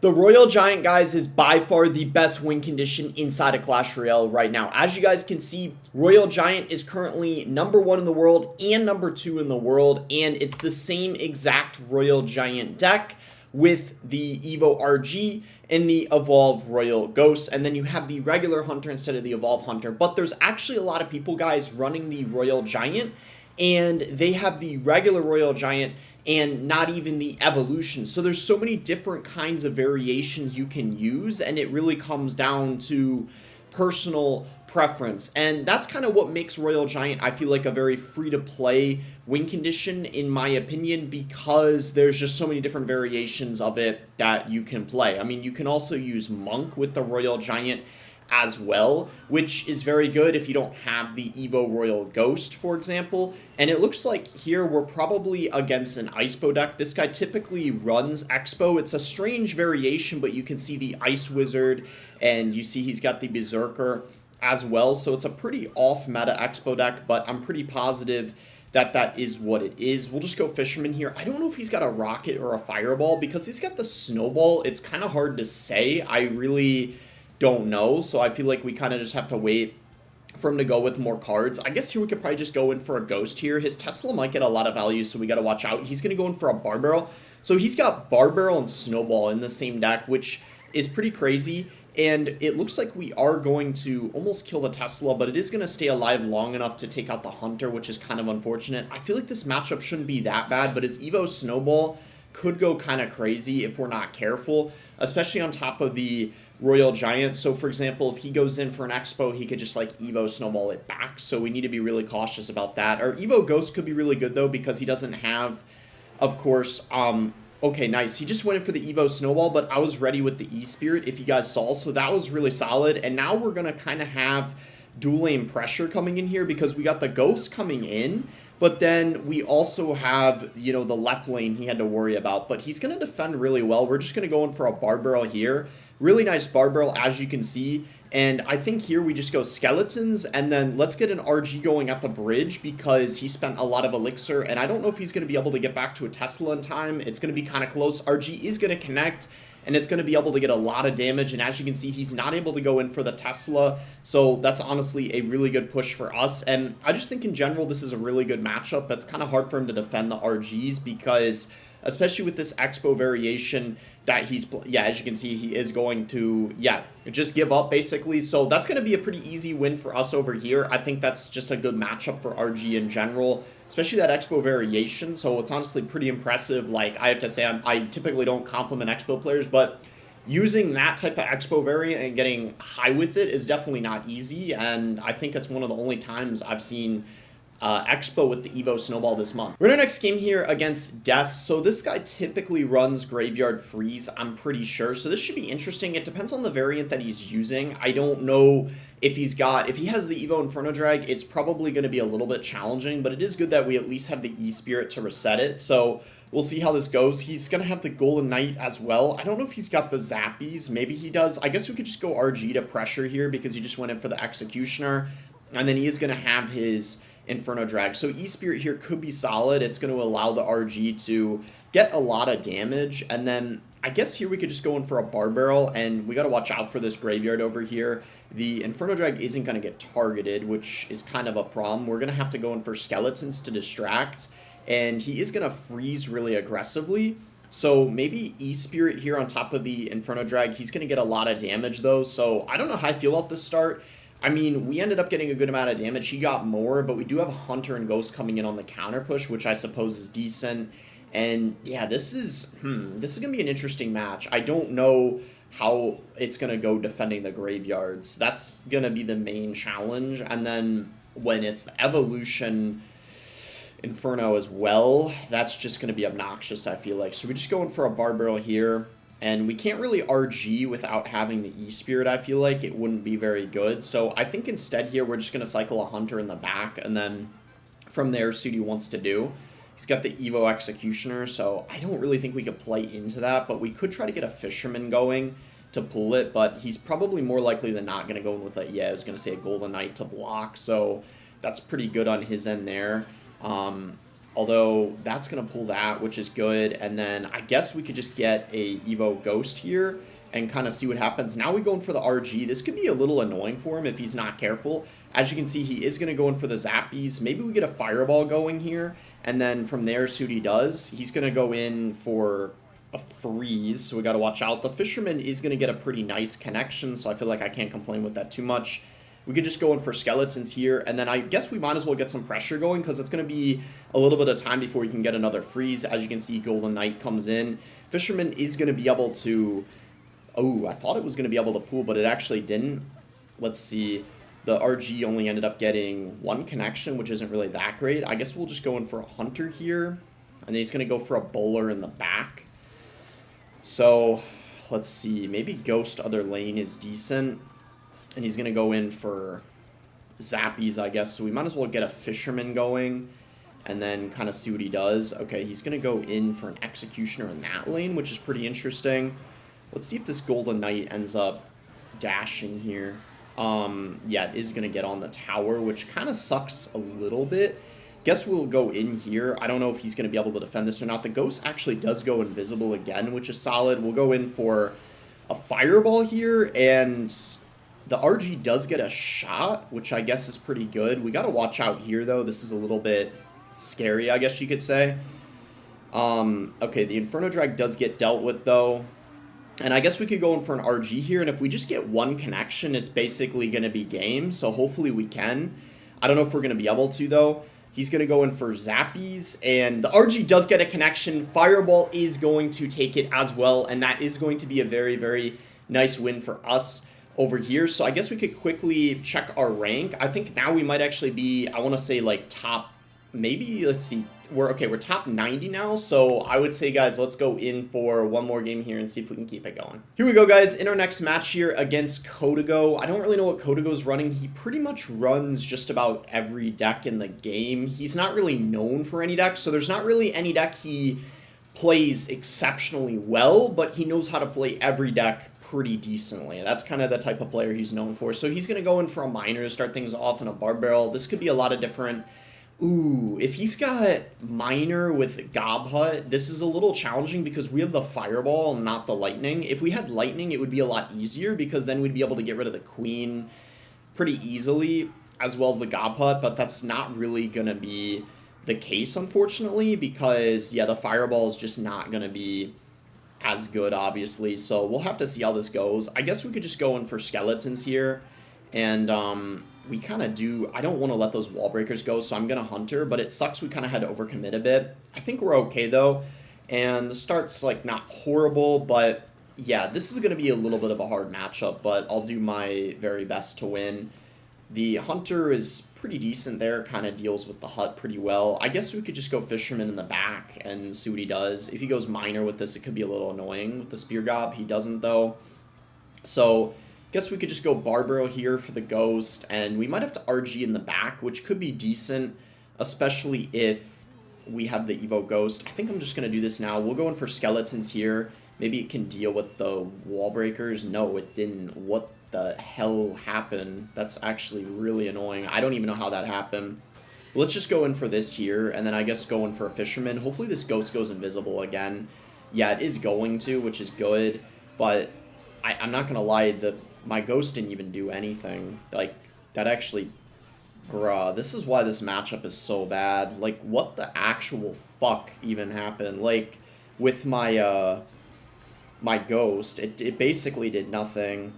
The Royal Giant, guys, is by far the best win condition inside of Clash Royale right now. As you guys can see, Royal Giant is currently #1 in the world and #2 in the world, and it's the same exact Royal Giant deck with the Evo RG and the Evolve Royal Ghost, and then you have the regular Hunter instead of the Evolve Hunter. But there's actually a lot of people, guys, running the Royal Giant, and they have the regular Royal Giant and not even the evolution. So there's so many different kinds of variations you can use, and it really comes down to personal preference. And that's kind of what makes Royal Giant, I feel like, a very free to play win condition in my opinion, because there's just so many different variations of it that you can play. I mean, you can also use Monk with the Royal Giant as well, which is very good if you don't have the Evo Royal Ghost, for example. And it looks like here we're probably against an Icepo deck. This guy typically runs Expo. It's a strange variation, but you can see the Ice Wizard, and you see he's got the Berserker as well. So it's a pretty off-meta Expo deck, but I'm pretty positive that that is what it is. We'll just go Fisherman here. I don't know if he's got a Rocket or a Fireball, because he's got the Snowball. It's kind of hard to say. I really don't know, so I feel like we kind of just have to wait for him to go with more cards. I guess here we could probably just go in for a Ghost here. His Tesla might get a lot of value, so we got to watch out. He's going to go in for a Bar Barrel. So he's got Bar Barrel and Snowball in the same deck, which is pretty crazy. And it looks like we are going to almost kill the Tesla, but it is going to stay alive long enough to take out the Hunter, which is kind of unfortunate. I feel like this matchup shouldn't be that bad, but his Evo Snowball could go kind of crazy if we're not careful, especially on top of the Royal Giant. So for example, if he goes in for an Expo, he could just like Evo Snowball it back. So we need to be really cautious about that. Our Evo Ghost could be really good though, because he doesn't have, of course, okay, nice. He just went in for the Evo Snowball, but I was ready with the E-Spirit, if you guys saw. So that was really solid. And now we're going to kind of have dual aim pressure coming in here, because we got the Ghost coming in, but then we also have, you know, the left lane he had to worry about. But he's going to defend really well. We're just going to go in for a Bar Barrel here. Really nice Bar Barrel, as you can see. And I think here we just go Skeletons, and then let's get an RG going at the bridge, because he spent a lot of Elixir, and I don't know if he's going to be able to get back to a Tesla in time. It's going to be kind of close. RG is going to connect, and it's going to be able to get a lot of damage, and as you can see, he's not able to go in for the Tesla, so that's honestly a really good push for us. And I just think in general this is a really good matchup. It's kind of hard for him to defend the RGs, because especially with this Expo variation that he's, yeah, as you can see, he is going to, yeah, just give up basically. So that's going to be a pretty easy win for us over here. I think that's just a good matchup for RG in general, especially that Expo variation. So it's honestly pretty impressive. Like, I have to say, I typically don't compliment Expo players, but using that type of Expo variant and getting high with it is definitely not easy. And I think it's one of the only times I've seen Expo with the Evo Snowball this month. We're in our next game here against Des. So this guy typically runs Graveyard Freeze, I'm pretty sure. So this should be interesting. It depends on the variant that he's using. I don't know if he has the Evo Inferno Drag, it's probably going to be a little bit challenging, but it is good that we at least have the E-Spirit to reset it. So we'll see how this goes. He's going to have the Golden Knight as well. I don't know if he's got the Zappies. Maybe he does. I guess we could just go RG to pressure here, because he just went in for the Executioner. And then he is going to have his Inferno Drag. So E-Spirit here could be solid. It's going to allow the RG to get a lot of damage. And then I guess here we could just go in for a Bar Barrel, and we got to watch out for this Graveyard over here. The Inferno Drag isn't going to get targeted, which is kind of a problem. We're going to have to go in for Skeletons to distract, and he is going to freeze really aggressively. So maybe E-Spirit here on top of the Inferno Drag. He's going to get a lot of damage though. So I don't know how I feel about this start. I mean, we ended up getting a good amount of damage. He got more, but we do have a Hunter and Ghost coming in on the counter push, which I suppose is decent. And yeah, this is going to be an interesting match. I don't know how it's going to go defending the graveyards. That's going to be the main challenge. And then when it's the Evolution Inferno as well, that's just going to be obnoxious, I feel like. So we just go in for a Bar Barrel here. And we can't really RG without having the E-Spirit, I feel like. It wouldn't be very good. So I think instead here, we're just going to cycle a Hunter in the back. And then from there, see what he wants to do. He's got the Evo Executioner, so I don't really think we could play into that. But we could try to get a Fisherman going to pull it. But he's probably more likely than not going to go in with a, yeah, I was going to say a Golden Knight to block. So that's pretty good on his end there. Although that's going to pull that, which is good. And then I guess we could just get a Evo Ghost here and kind of see what happens. Now we're going for the RG. This could be a little annoying for him if he's not careful. As you can see, he is going to go in for the Zappies. Maybe we get a Fireball going here. And then from there, see what he does. He's going to go in for a freeze, so we got to watch out. The Fisherman is going to get a pretty nice connection, so I feel like I can't complain with that too much. We could just go in for Skeletons here, and then I guess we might as well get some pressure going because it's going to be a little bit of time before we can get another freeze. As you can see, Golden Knight comes in. Fisherman is going to be able to... Oh, I thought it was going to be able to pull, but it actually didn't. Let's see. The RG only ended up getting one connection, which isn't really that great. I guess we'll just go in for a Hunter here, and then he's going to go for a Bowler in the back. So, let's see. Maybe Ghost other lane is decent. And he's going to go in for Zappies, I guess. So we might as well get a Fisherman going and then kind of see what he does. Okay, he's going to go in for an Executioner in that lane, which is pretty interesting. Let's see if this Golden Knight ends up dashing here. Yeah, it is going to get on the tower, which kind of sucks a little bit. Guess we'll go in here. I don't know if he's going to be able to defend this or not. The Ghost actually does go invisible again, which is solid. We'll go in for a Fireball here, and... The RG does get a shot, which I guess is pretty good. We got to watch out here, though. This is a little bit scary, I guess you could say. Okay, the Inferno Drag does get dealt with, though. And I guess we could go in for an RG here. And if we just get one connection, it's basically going to be game. So hopefully we can. I don't know if we're going to be able to, though. He's going to go in for Zappies. And the RG does get a connection. Fireball is going to take it as well. And that is going to be a very, very nice win for us over here. So I guess we could quickly check our rank. I think now we might actually be, I want to say like top, maybe, let's see, we're top 90 now. So I would say, guys, let's go in for one more game here and see if we can keep it going. Here we go, guys, in our next match here against Kodago. I don't really know what Kodago's running. He pretty much runs just about every deck in the game. He's not really known for any deck, so there's not really any deck he plays exceptionally well, but he knows how to play every deck pretty decently. That's kind of the type of player he's known for. So he's going to go in for a Miner to start things off in a Barb Barrel. This could be a lot of different... Ooh, if he's got Miner with Gob Hut, this is a little challenging because we have the Fireball and not the Lightning. If we had Lightning, it would be a lot easier because then we'd be able to get rid of the Queen pretty easily, as well as the Gob Hut, but that's not really going to be the case, unfortunately, because, yeah, the Fireball is just not going to be as good, obviously, so we'll have to see how this goes. I guess we could just go in for Skeletons here, and we kind of do... I don't want to let those Wall Breakers go, so I'm going to Hunter, but it sucks we kind of had to overcommit a bit. I think we're okay, though, and the start's, like, not horrible, but, yeah, this is going to be a little bit of a hard matchup, but I'll do my very best to win. The Hunter is pretty decent there, kind of deals with the hut pretty well. I guess we could just go Fisherman in the back and see what he does. If he goes Miner with this, it could be a little annoying with the Spear Gob. He doesn't, though. So, guess we could just go Barbaro here for the Ghost, and we might have to RG in the back, which could be decent, especially if we have the Evo Ghost. I think I'm just going to do this now. We'll go in for Skeletons here. Maybe it can deal with the Wall Breakers. No, it didn't. What the hell happened? That's actually really annoying. I don't even know how that happened. Let's just go in for this here, and then I guess go in for a Fisherman. Hopefully this Ghost goes invisible again. Yeah, it is going to, which is good, but I'm not gonna lie, my Ghost didn't even do anything. Like, that actually... Bruh, this is why this matchup is so bad. Like, what the actual fuck even happened? Like, with my, my Ghost, it basically did nothing.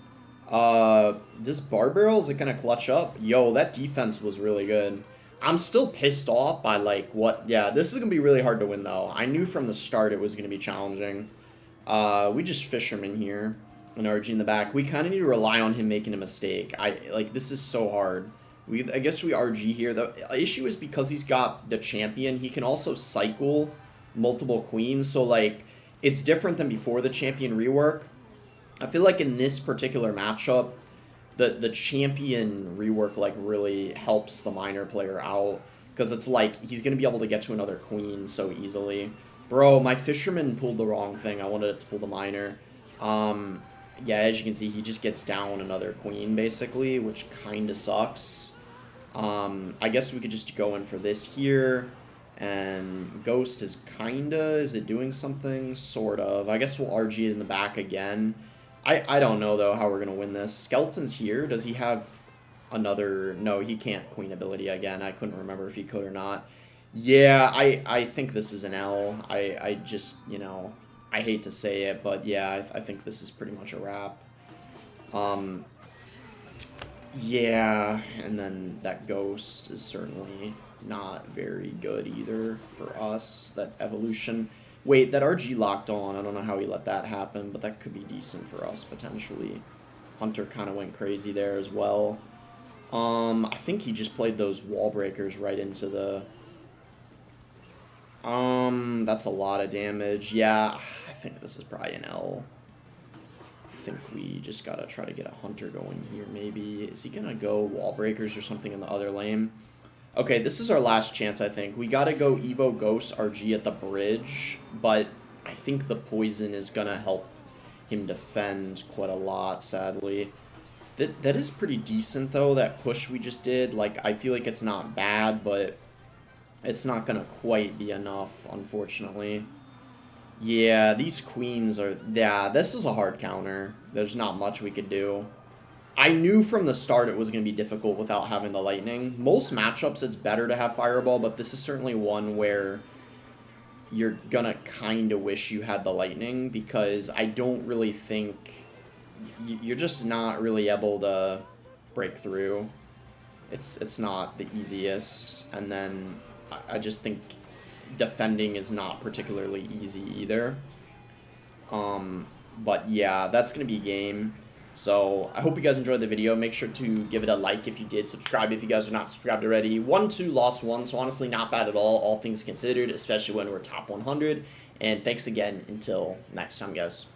This Barb Barrel, is it gonna clutch up? Yo, that defense was really good. I'm still pissed off by, like, what... Yeah, this is gonna be really hard to win, though. I knew from the start it was gonna be challenging. We just Fisherman here. And RG in the back. We kind of need to rely on him making a mistake. Like, this is so hard. I guess we RG here. The issue is because he's got the champion, he can also cycle multiple queens. So, like, it's different than before the champion rework. I feel like in this particular matchup, the champion rework, like, really helps the Miner player out. Because it's like, he's going to be able to get to another queen so easily. Bro, my Fisherman pulled the wrong thing. I wanted it to pull the Miner. Yeah, as you can see, he just gets down another queen, basically, which kind of sucks. I guess we could just go in for this here, And Ghost is is it doing something? Sort of. I guess we'll RG in the back again. I don't know, though, how we're going to win this. Skeleton's here. Does he have another... No, he can't Queen ability again. I couldn't remember if he could or not. Yeah, I think this is an L. I just, you know, I hate to say it, but yeah, I think this is pretty much a wrap. Yeah, and then that Ghost is certainly not very good either for us. That evolution. Wait, that RG locked on. I don't know how he let that happen, but that could be decent for us potentially. Hunter kind of went crazy there as well. I think he just played those wall breakers right into the... that's a lot of damage. Yeah, I think this is probably an L. I think we just gotta try to get a Hunter going here, maybe. Is he gonna go wall breakers or something in the other lane? Okay, this is our last chance, I think. We gotta go Evo Ghost RG at the bridge, but I think the poison is gonna help him defend quite a lot, sadly. That is pretty decent, though, that push we just did. Like, I feel like it's not bad, but it's not gonna quite be enough, unfortunately. Yeah, these queens are... Yeah, this is a hard counter. There's not much we could do. I knew from the start it was going to be difficult without having the lightning. Most matchups it's better to have fireball, but this is certainly one where you're going to kind of wish you had the lightning, because I don't really think... You're just not really able to break through. It's not the easiest, and then I just think defending is not particularly easy either. But yeah, that's going to be game. So I hope you guys enjoyed the video. Make sure to give it a like if you did. Subscribe if you guys are not subscribed already. 1-2, lost 1, so honestly not bad at all things considered, especially when we're top 100. And thanks again until next time, guys.